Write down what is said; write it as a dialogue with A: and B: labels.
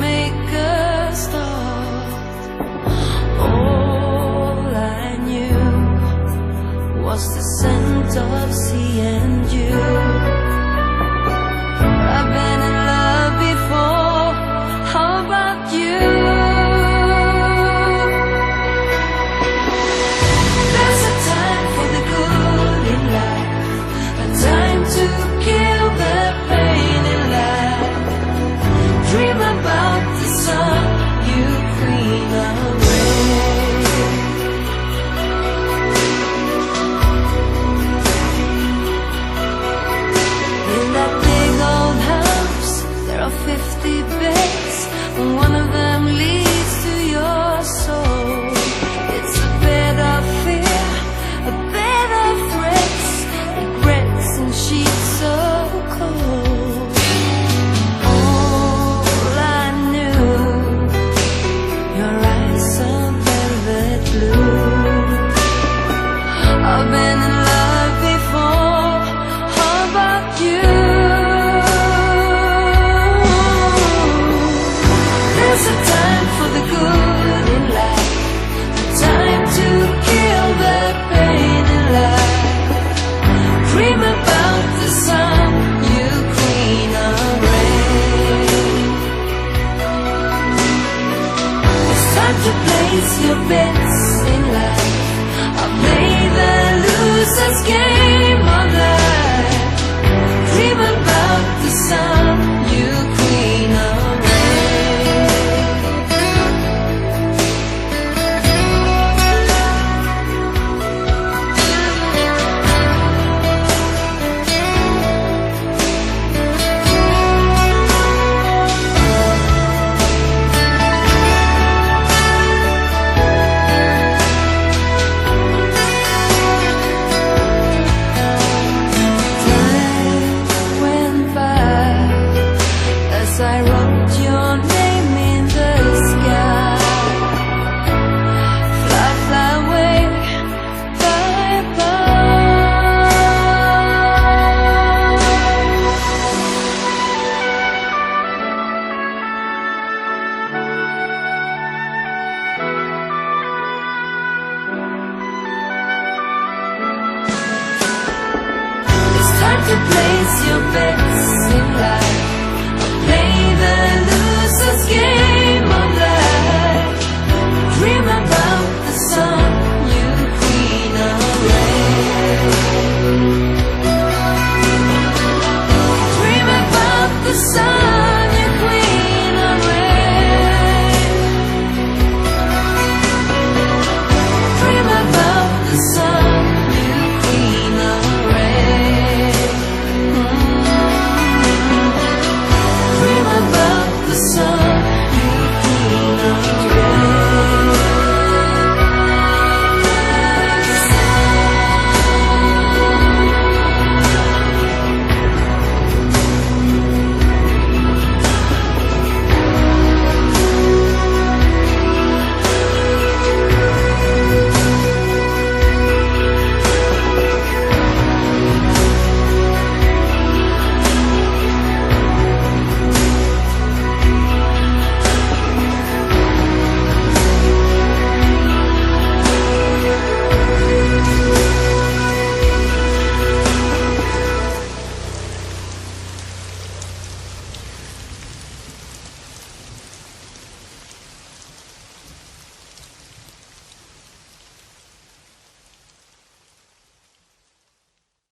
A: make a start. All I knew was the scent of sea and you. I've been in love before, how about you? There's a time for the good in life, a time to kill the pain in life. Dream about the sun, you queen of rain. In that big old house, there are 50 beds, and one of them leads to your soul. It's a bed of fear, a bed of threats, regrets and sheets so cold. All I knew, your eyes are velvet blue. I've been in love before, how about you? There's a time for the good in life, a time to kill the pain in life. Dream about the sun, you queen of rain. It's time to place your bets in life. I play the loser's game of life. Dream about the sun, you queen of rain. Time went by as I wrote your name in the sky. Fly, fly away, bye bye. It's time to place your bets in life. Play the loser's game.